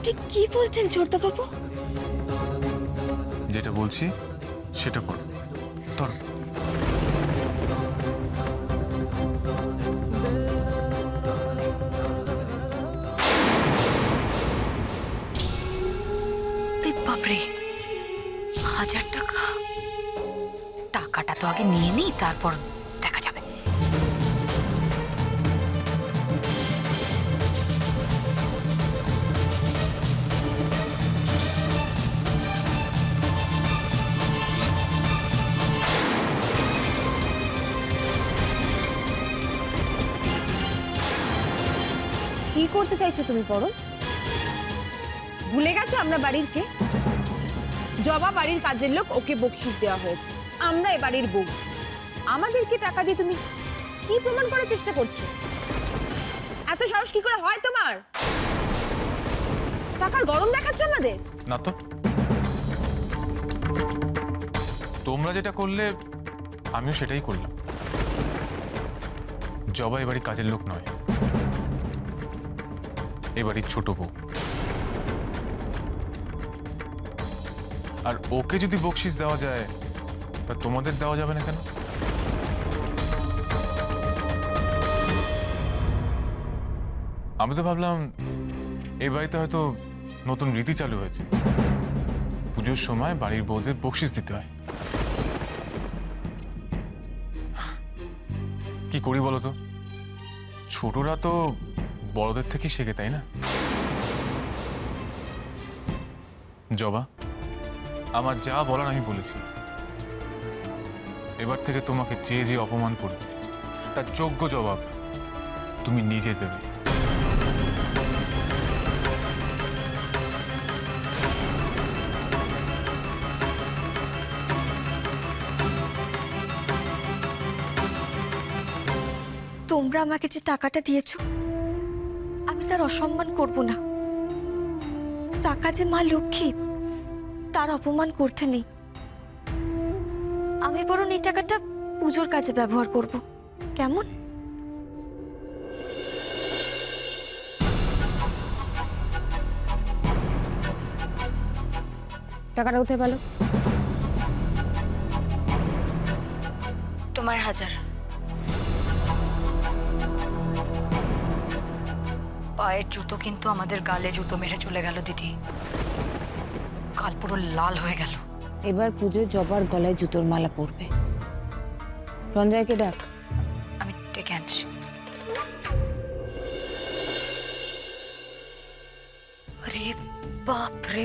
আপনি কি বলছেন ছোটবাবু? যেটা বলছি সেটা কর। ধর। এই বাপরে, 1000 টাকা! টাকাটা তো আগে নিয়ে নিই, তারপর দেখা যাবে। কি করতে চাইছো তুমি পরম? ভুলে গেছো আমরা বাড়ির কে? জবা বাড়ির কাজের লোক, ওকে বকশিশ দেওয়া হয়েছে। আমরা এ বাড়ির বউ। আমাদেরকে টাকা দিয়ে তুমি কি প্রমাণ করার চেষ্টা করছো? এত সাহস কি করে হয় তোমার? টাকার গরম দেখাচ্ছ আমাদের? না তো, তোমরা যেটা করলে আমিও সেটাই করলাম। জবা এবারই কাজের লোক নয়, এবারই ছোট বউ। আর ওকে যদি বকশিস দেওয়া যায়, তা তোমাদের দেওয়া যাবে না কেন? আমি তো ভাবলাম এই বাড়িতে হয়তো নতুন রীতি চালু হয়েছে, পুজোর সময় বাড়ির বউদের বকশিস দিতে হয়। কি করি বলো তো, ছোটরা তো বড়দের থেকে শেখে, তাই না? জবা, আমার যা বলার আমি বলেছি। এবার থেকে তোমাকে যে যে অপমান করবে তার যোগ্য জবাব তুমি নিজে দেবে। তোমরা আমাকে যে টাকাটা দিয়েছো, আমি তার অসম্মান করব না। টাকা যে মা লক্ষ্মী, তার অপমান করতে নেই। আমি বরং এই টাকাটা পুজোর কাজে ব্যবহার করব, কেমন? টাকাটা কোথায় পেলো? তোমার 1000। পায়ের জুতো কিন্তু আমাদের গালে জুতো মেরে চলে গেল দিদি। কাল পুরো লাল হয়ে গেল। এবার পুজোয় জবার গলায় জুতোর মালা পরবে। রঞ্জয়কে ডাক। আমি ডেকে আনছি। আরে বাপ রে